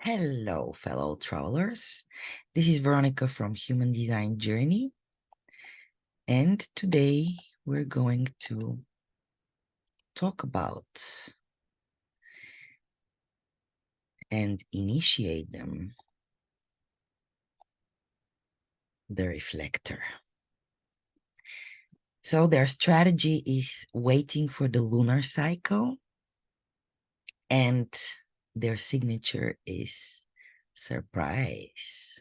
Hello, fellow travelers. This is Veronica from Human Design Journey, and today we're going to talk about and initiate the reflector. So their strategy is waiting for the lunar cycle, and their signature is surprise.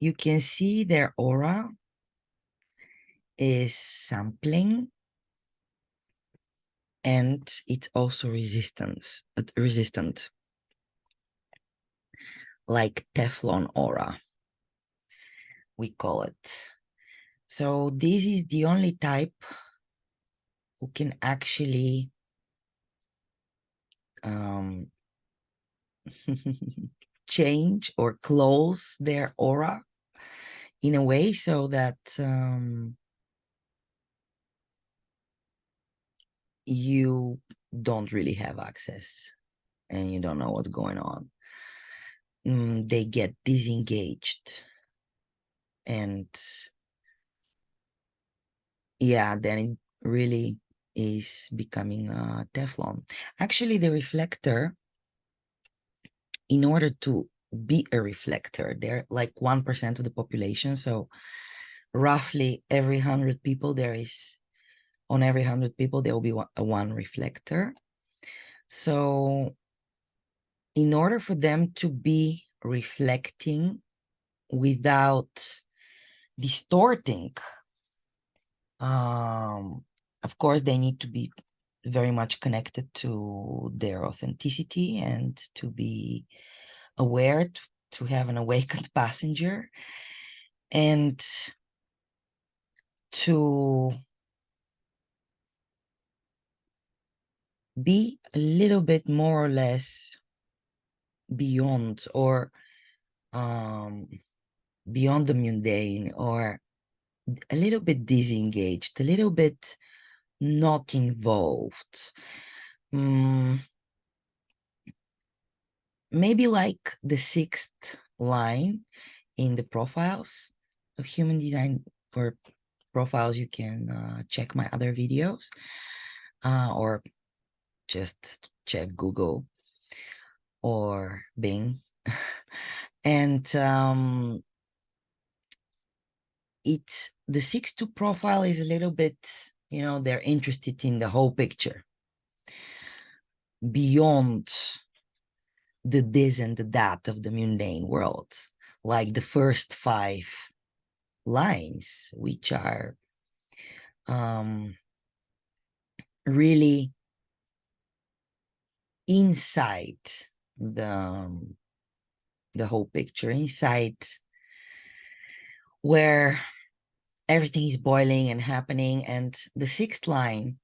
You can see their aura is sampling, and it's also resistant, like Teflon aura, we call it. So this is the only type who can actually change or close their aura in a way so that you don't really have access and you don't know what's going on. They get disengaged, and yeah, then it really is becoming Teflon. Actually, the reflector, in order to be a reflector, they're like 1% of the population. So roughly every 100 people, on every 100 people, there will be one reflector. So in order for them to be reflecting without distorting, of course, they need to be very much connected to their authenticity and to be aware, to have an awakened passenger, and to be a little bit more or less beyond, or beyond the mundane, or a little bit disengaged, a little bit not involved. Maybe like the sixth line in the profiles of Human Design. For profiles, you can check my other videos, or just check Google or Bing. And it's the 6-2 profile is a little bit, they're interested in the whole picture beyond the this and the that of the mundane world, like the first 5 lines, which are really inside the whole picture, inside where everything is boiling and happening. And the 6th line,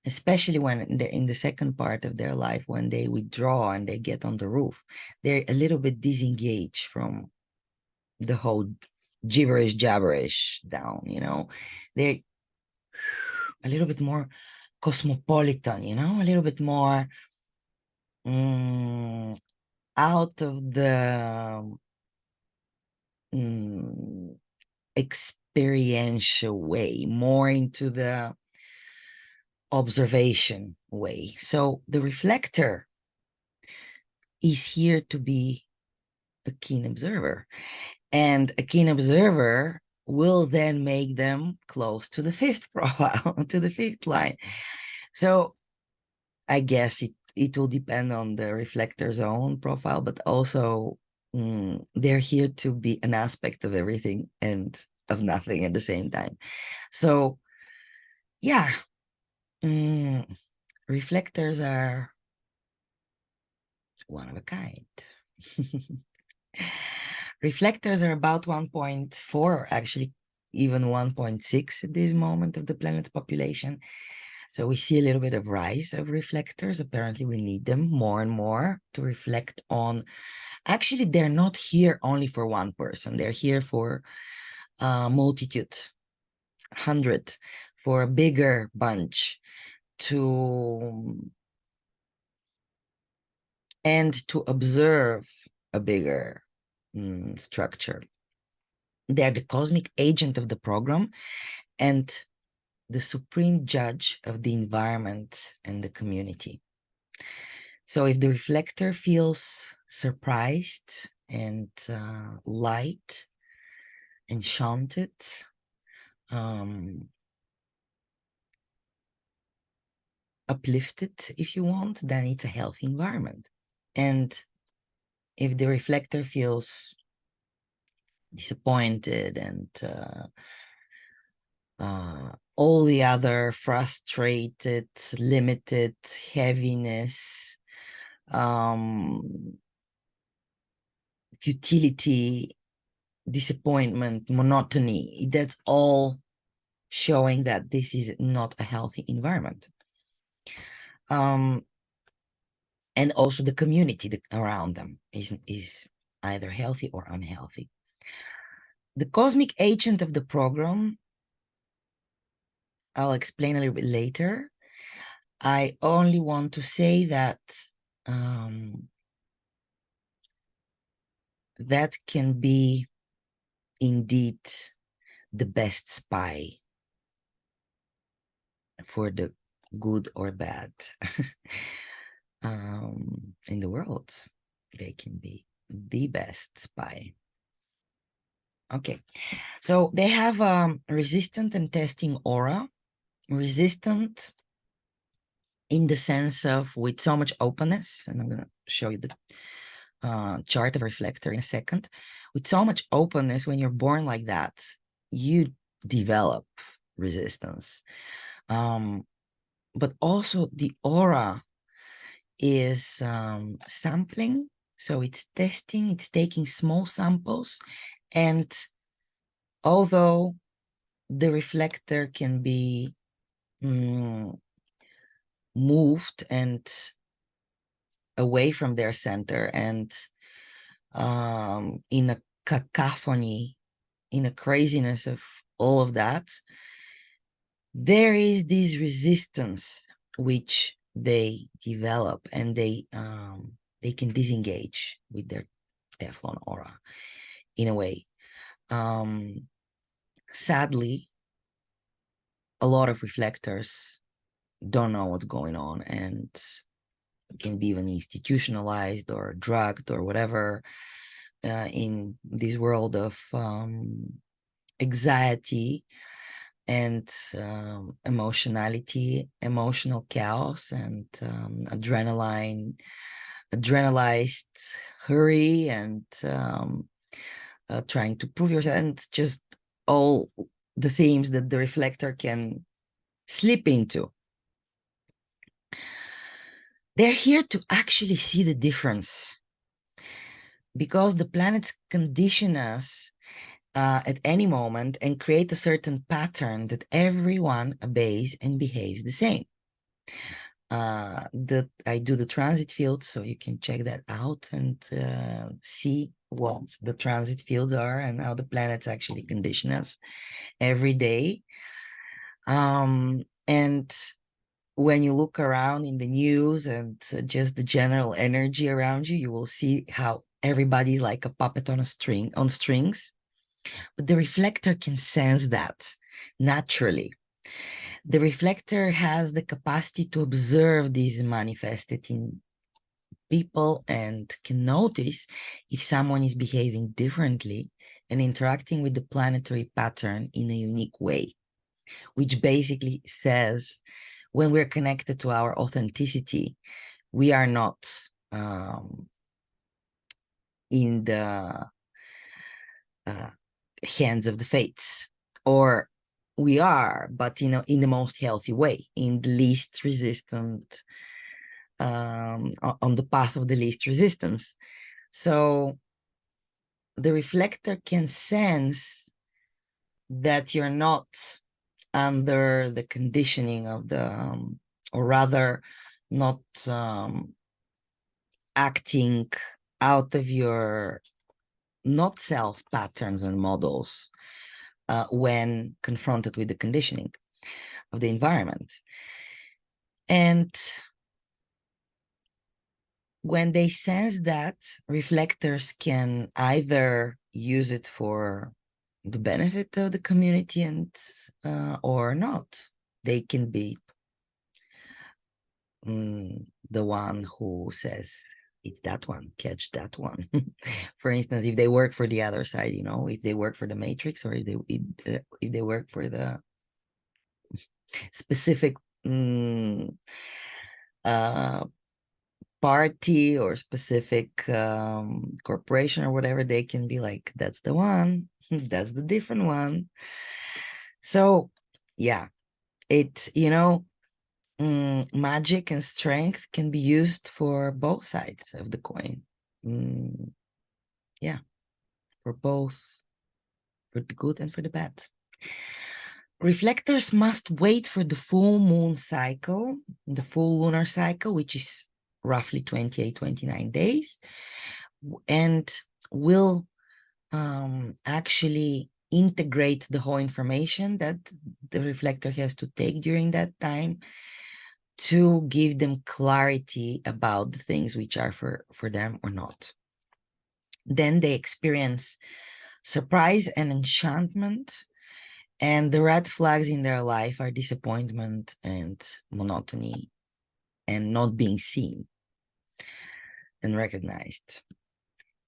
especially when in the second part of their life, when they withdraw and they get on the roof, they're a little bit disengaged from the whole gibberish jabberish down, they're a little bit more cosmopolitan, a little bit more out of the experiential way, more into the observation way. So the reflector is here to be a keen observer, and a keen observer will then make them close to the 5th profile, to the 5th line. So I guess it will depend on the reflector's own profile, but also they're here to be an aspect of everything and of nothing at the same time. So yeah, reflectors are one of a kind. Reflectors are about 1.4, actually even 1.6 at this moment of the planet's population. So we see a little bit of rise of reflectors. Apparently we need them more and more to reflect on. Actually, they're not here only for one person. They're here for a multitude, 100, for a bigger bunch, to and to observe a bigger structure. They are the cosmic agent of the program and the supreme judge of the environment and the community. So if the reflector feels surprised and light, enchanted, uplifted, if you want, then it's a healthy environment. And if the reflector feels disappointed and all the other frustrated, limited, heaviness, futility, disappointment, monotony, that's all showing that this is not a healthy environment. And also the community around them is either healthy or unhealthy. The cosmic agent of the program, I'll explain a little bit later. I only want to say that that can be indeed the best spy for the good or bad in the world. They can be the best spy. Okay, so they have resistant and testing aura. Resistant in the sense of with so much openness, and I'm going to show you the chart of reflector in a second. With so much openness, when you're born like that, you develop resistance. But also the aura is sampling. So it's testing, it's taking small samples. And although the reflector can be moved and away from their center and in a cacophony, in a craziness of all of that, there is this resistance which they develop, and they can disengage with their Teflon aura in a way. Sadly, a lot of reflectors don't know what's going on and can be even institutionalized or drugged or whatever in this world of anxiety and emotionality, emotional chaos, and adrenalized hurry, and trying to prove yourself, and just all the themes that the reflector can slip into. They're here to actually see the difference, because the planets condition us at any moment and create a certain pattern that everyone obeys and behaves the same. That I do the transit fields, so you can check that out and see what the transit fields are and how the planets actually condition us every day. And when you look around in the news and just the general energy around you, you will see how everybody's like a puppet on strings. But the reflector can sense that naturally. The reflector has the capacity to observe these manifested in people and can notice if someone is behaving differently and interacting with the planetary pattern in a unique way, which basically says when we're connected to our authenticity, we are not in the hands of the fates, or we are, but in the most healthy way, in the least resistant, on the path of the least resistance. So the reflector can sense that you're not under the conditioning of the, or rather not acting out of your not self patterns and models when confronted with the conditioning of the environment. And when they sense that, reflectors can either use it for the benefit of the community and or not. They can be the one who says, it's that one, catch that one. For instance, if they work for the other side, you know, if they work for the matrix, or if they work for the specific uh, party or specific corporation or whatever, they can be like, that's the one, that's the different one. So yeah, it, you know, magic and strength can be used for both sides of the coin. Yeah, for both, for the good and for the bad. Reflectors must wait for the full moon cycle, the full lunar cycle, which is roughly 28, 29 days, and will actually integrate the whole information that the reflector has to take during that time to give them clarity about the things which are for them or not. Then they experience surprise and enchantment, and the red flags in their life are disappointment and monotony and not being seen and recognized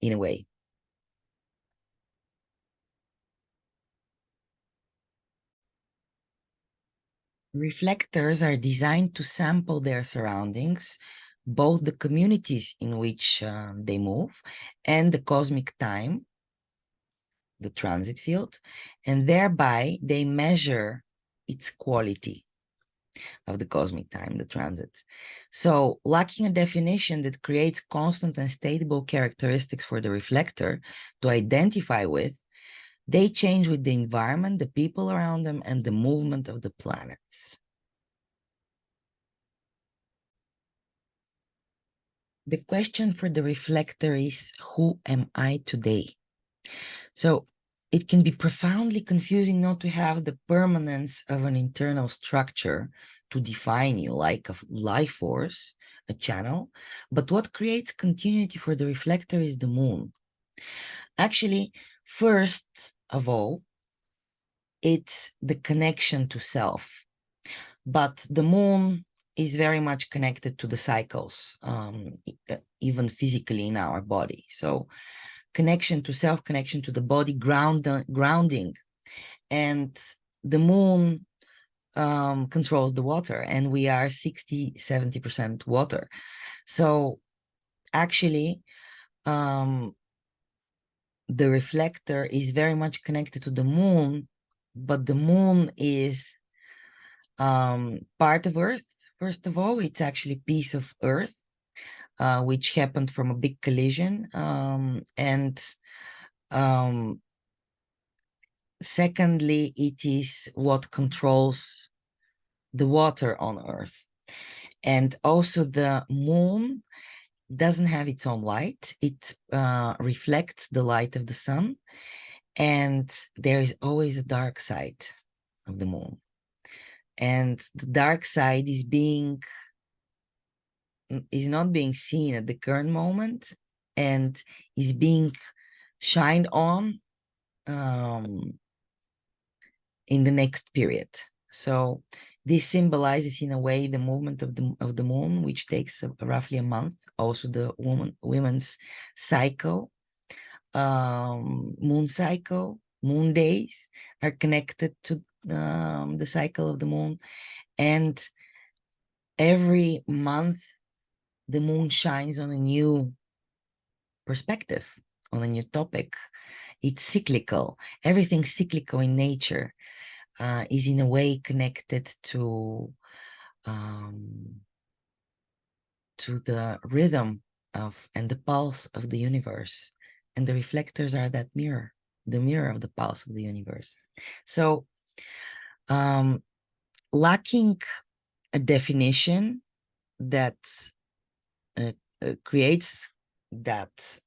in a way. Reflectors are designed to sample their surroundings, both the communities in which they move and the cosmic time, the transit field, and thereby they measure its quality of the cosmic time, the transit. So lacking a definition that creates constant and stable characteristics for the reflector to identify with, they change with the environment, the people around them, and the movement of the planets. The question for the reflector is, who am I today? So it can be profoundly confusing not to have the permanence of an internal structure to define you, like a life force, a channel. But what creates continuity for the reflector is the moon. Actually, first of all, it's the connection to self. But the moon is very much connected to the cycles, even physically in our body. So connection to self, connection to the body, grounding. And the moon controls the water, and we are 60-70% water. So actually, the reflector is very much connected to the moon, but the moon is part of Earth. First of all, it's actually a piece of Earth, which happened from a big collision. And secondly, it is what controls the water on Earth. And also the moon doesn't have its own light. It reflects the light of the sun. And there is always a dark side of the moon. And the dark side is not being seen at the current moment, and is being shined on in the next period. So this symbolizes in a way the movement of the moon, which takes roughly a month. Also the women's cycle, moon cycle, moon days are connected to the cycle of the moon. And every month the moon shines on a new perspective, on a new topic. It's cyclical. Everything's cyclical in nature, is in a way connected to the rhythm of and the pulse of the universe. And the reflectors are that mirror, the mirror of the pulse of the universe. So lacking a definition that creates that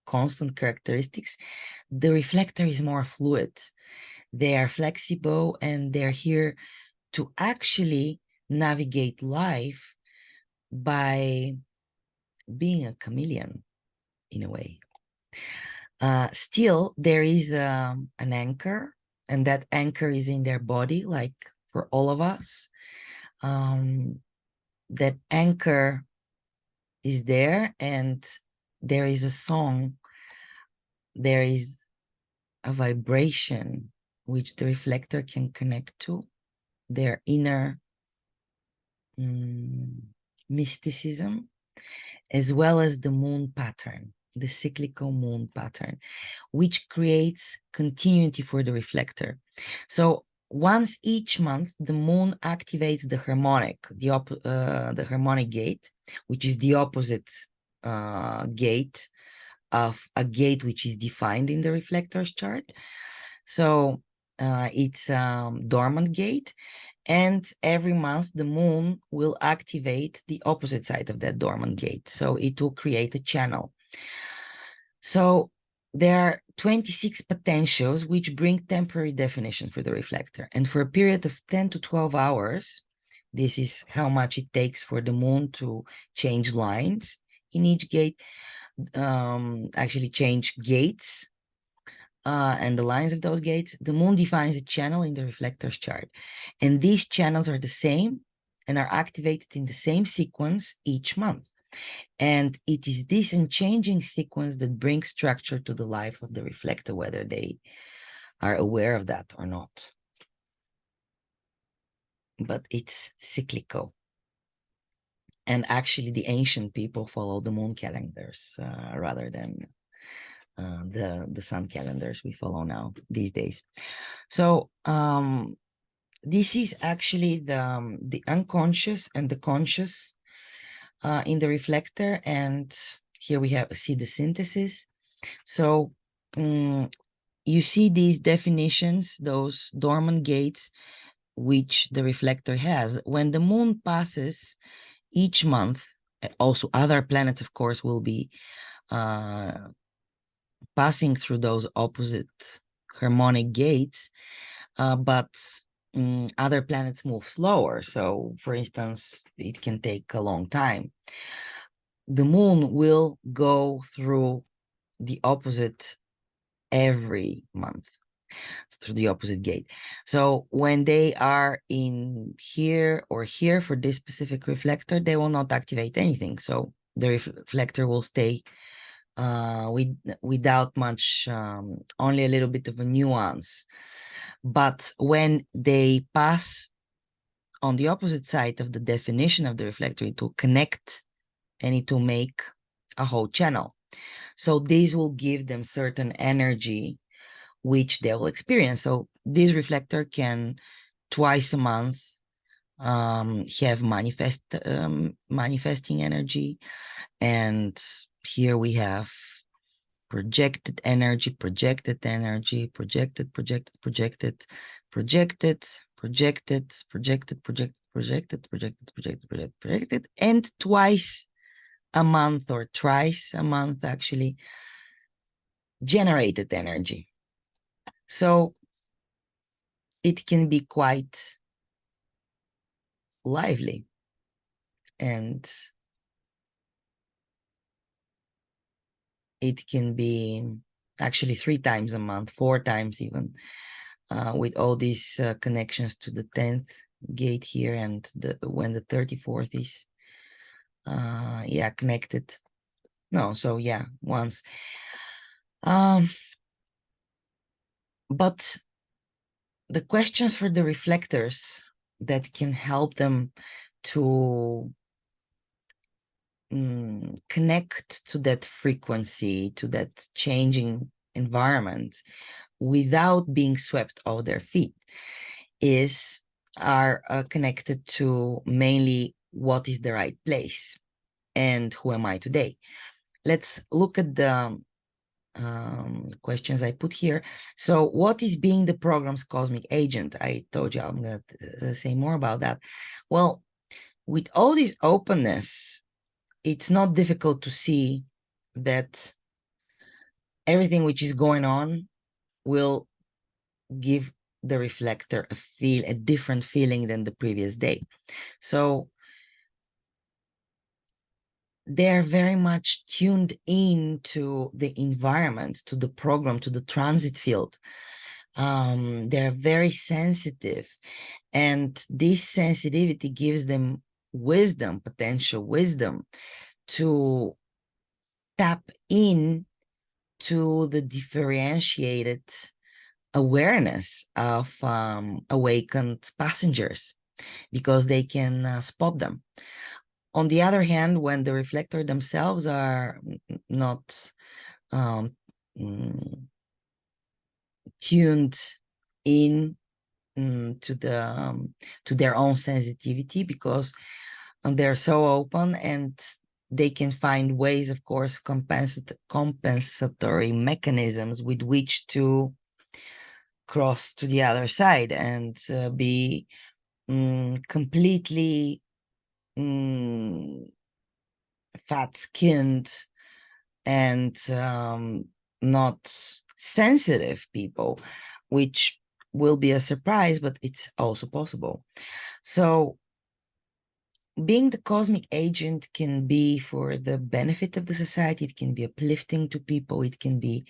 constant characteristics, the reflector is more fluid. They are flexible, and they're here to actually navigate life by being a chameleon in a way. Still, there is an anchor, and that anchor is in their body, like for all of us. That anchor is there, and there is a song, there is a vibration which the reflector can connect to, their inner mysticism, as well as the moon pattern, the cyclical moon pattern, which creates continuity for the reflector. So once each month, the moon activates the harmonic, the harmonic gate, which is the opposite gate of a gate which is defined in the reflector's chart. So it's dormant gate, and every month the moon will activate the opposite side of that dormant gate. So it will create a channel. So there are 26 potentials which bring temporary definition for the reflector. And for a period of 10 to 12 hours, this is how much it takes for the moon to change lines in each gate, actually change gates and the lines of those gates. The moon defines a channel in the reflector's chart. And these channels are the same and are activated in the same sequence each month. And it is this unchanging sequence that brings structure to the life of the reflector, whether they are aware of that or not. But it's cyclical. And actually, the ancient people follow the moon calendars rather than the sun calendars we follow now these days. So this is actually the unconscious and the conscious in the reflector, and here we see the synthesis. So you see these definitions, those dormant gates which the reflector has. When the moon passes each month, also other planets, of course, will be passing through those opposite harmonic gates, but other planets move slower. So, for instance, it can take a long time. The moon will go through the opposite every month, through the opposite gate. So when they are in here or here for this specific reflector, they will not activate anything. So the reflector will stay without much, only a little bit of a nuance. But when they pass on the opposite side of the definition of the reflector, it will connect and it will make a whole channel. So this will give them certain energy which they will experience. So this reflector can twice a month have manifesting energy. And here we have projected energy, projected energy, projected, projected, projected, projected, projected, projected, projected, projected, projected, projected, projected, and twice a month or thrice a month actually generated energy. So it can be quite lively, and it can be actually 3 times a month, 4 times even, with all these connections to the 10th gate here, and when the 34th is connected. No, so yeah, once. But the questions for the reflectors that can help them to connect to that frequency, to that changing environment without being swept off their feet are connected to mainly what is the right place and who am I today. Let's look at the questions I put here. So what is being the program's cosmic agent? I told you I'm going to say more about that. Well, with all this openness, it's not difficult to see that everything which is going on will give the reflector a different feeling than the previous day. So they're very much tuned in to the environment, to the program, to the transit field. They're very sensitive, and this sensitivity gives them wisdom, potential wisdom, to tap in to the differentiated awareness of awakened passengers, because they can spot them. On the other hand, when the reflector themselves are not um, tuned in to their own sensitivity, because they're so open, and they can find ways, of course, compensatory mechanisms with which to cross to the other side and be completely fat-skinned and not sensitive people, which will be a surprise, but it's also possible. So being the cosmic agent can be for the benefit of the society. It can be uplifting to people. It can be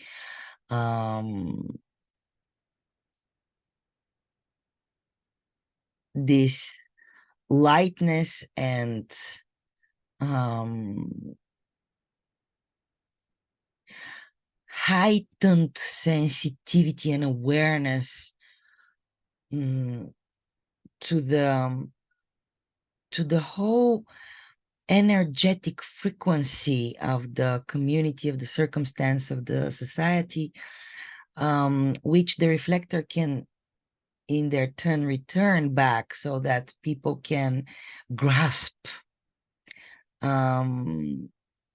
this lightness and heightened sensitivity and awareness to the whole energetic frequency of the community, of the circumstance, of the society, which the reflector can in their turn return back, so that people can grasp where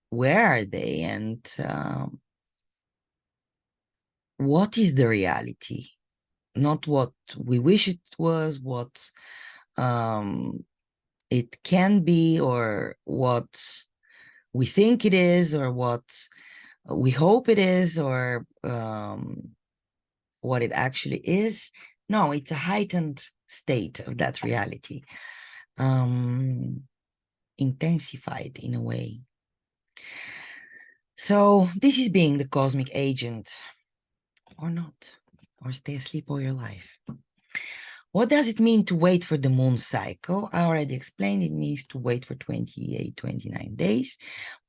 are they, and what is the reality, not what we wish it was, what it can be, or what we think it is, or what we hope it is, or what it actually is. No, it's a heightened state of that reality, intensified in a way. So this is being the cosmic agent, or not, or stay asleep all your life. What does it mean to wait for the moon cycle? I already explained. It means to wait for 28, 29 days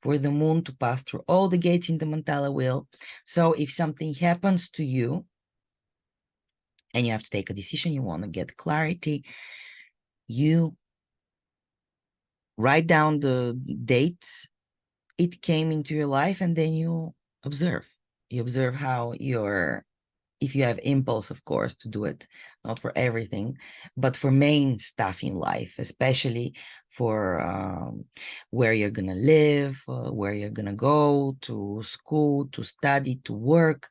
for the moon to pass through all the gates in the Mandala wheel. So if something happens to you and you have to take a decision, you want to get clarity, you write down the date it came into your life, and then you observe. You observe how if you have impulse, of course, to do it, not for everything, but for main stuff in life, especially for where you're going to live, where you're going to go to school, to study, to work.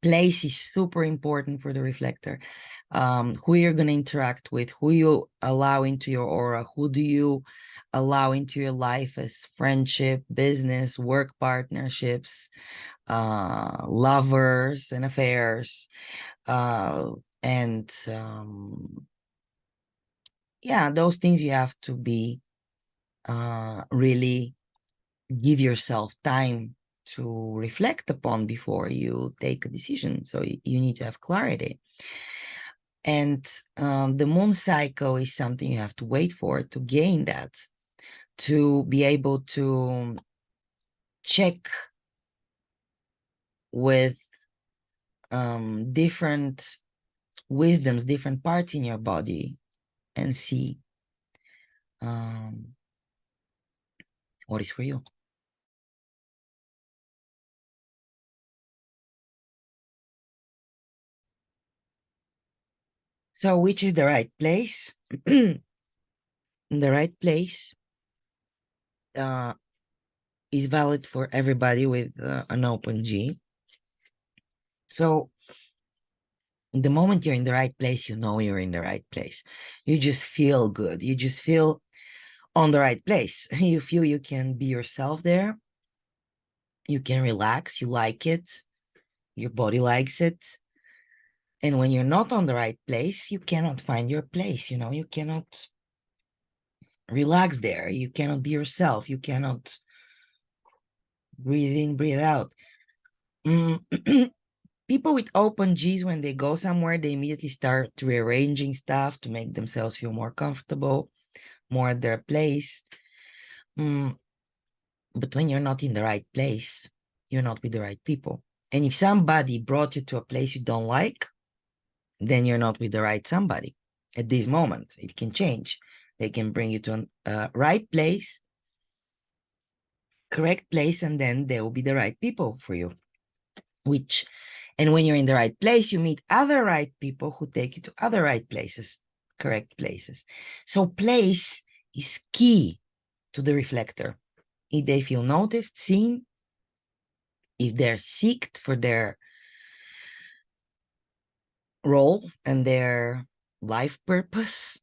Place is super important for the reflector. Who you're going to interact with, who you allow into your aura, who do you allow into your life as friendship, business, work partnerships, lovers and affairs, and yeah, those things you have to be really give yourself time to reflect upon before you take a decision. So you need to have clarity. And the moon cycle is something you have to wait for to gain that, to be able to check with different wisdoms, different parts in your body, and see what is for you. So which is the right place? The right place is valid for everybody with an open G. So the moment you're in the right place, you know you're in the right place. You just feel good. You just feel on the right place. You feel you can be yourself there. You can relax. You like it. Your body likes it. And when you're not on the right place, you cannot find your place. You cannot relax there. You cannot be yourself. You cannot Breathe in, breathe out. People with open G's, when they go somewhere, they immediately start rearranging stuff to make themselves feel more comfortable, more at their place. But when you're not in the right place, you're not with the right people. And if somebody brought you to a place you don't like, then you're not with the right somebody at this moment. It can change. They can bring you to a right place, correct place, and then they will be the right people for you. And when you're in the right place, you meet other right people who take you to other right places, correct places. So place is key to the reflector. If they feel noticed, seen, if they're seeked for their role and their life purpose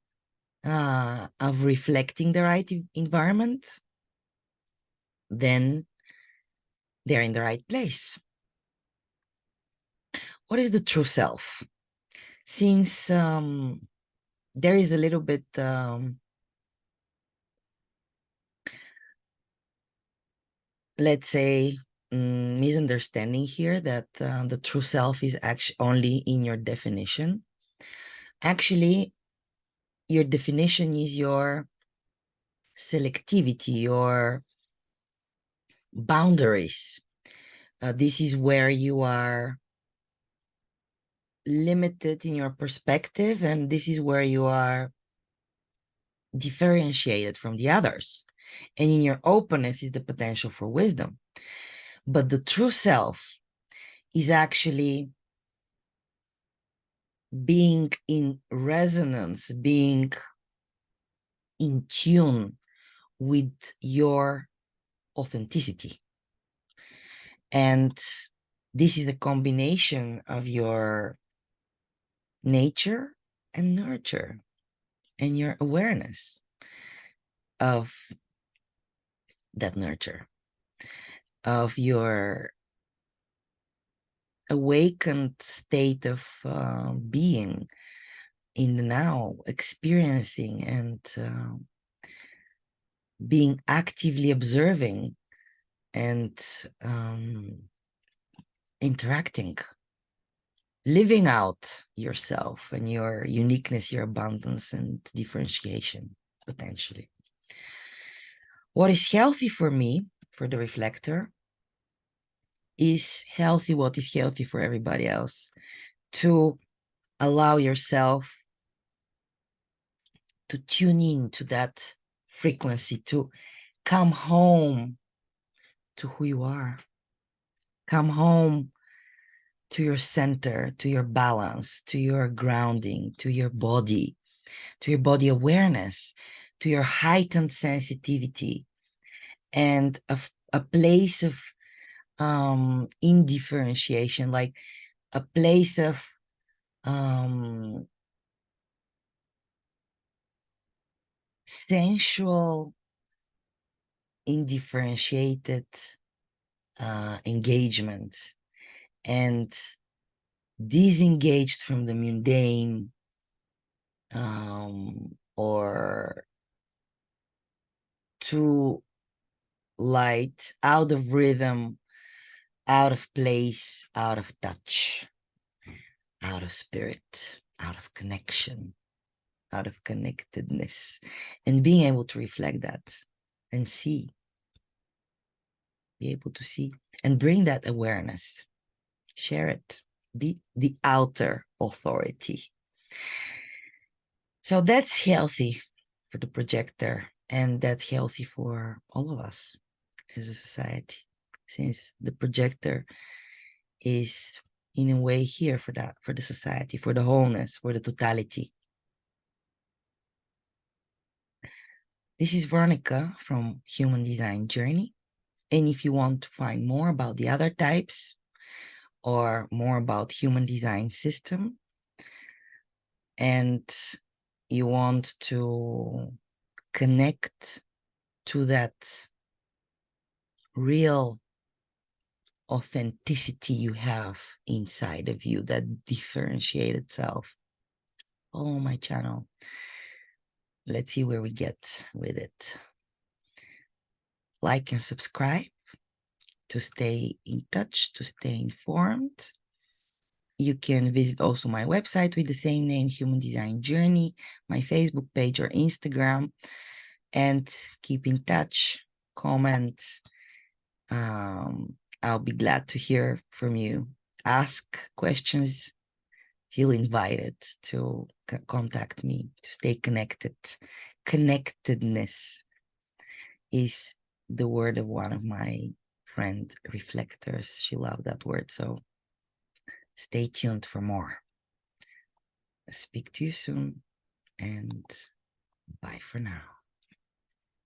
of reflecting the right environment, then they're in the right place. What is the true self? Since there is a little bit let's say misunderstanding here that the true self is actually only in your definition. Actually, your definition is your selectivity, your boundaries. This is where you are limited in your perspective, and this is where you are differentiated from the others. And in your openness is the potential for wisdom. But the true self is actually being in resonance, being in tune with your authenticity. And this is a combination of your nature and nurture and your awareness of that nurture, of your awakened state of being in the now, experiencing and being actively observing and interacting, living out yourself and your uniqueness, your abundance and differentiation, potentially. What is healthy for me, for the reflector, is healthy what is healthy for everybody else. To allow yourself to tune in to that frequency, to come home to who you are. Come home to your center, to your balance, to your grounding, to your body awareness, to your heightened sensitivity, and a place of indifferentiation, like a place of sensual, indifferentiated engagement, and disengaged from the mundane or too light, out of rhythm, out of place, out of touch, out of spirit, out of connection, out of connectedness, and being able to reflect that and see, be able to see and bring that awareness, share it, be the outer authority. So that's healthy for the projector, and that's healthy for all of us as a society, since the projector is in a way here for that, for the society, for the wholeness, for the totality. This is Veronica from Human Design Journey. And if you want to find more about the other types or more about human design system, and you want to connect to that real authenticity you have inside of you, that differentiated self, follow my channel. Let's see where we get with it. Like and subscribe to stay in touch, to stay informed. You can visit also my website with the same name, Human Design Journey, my Facebook page or Instagram, and keep in touch, comment. I'll be glad to hear from you. Ask questions. Feel invited to contact me, to stay connected. Connectedness is the word of one of my friend Reflectors. She loved that word. So stay tuned for more. Speak to you soon, and bye for now.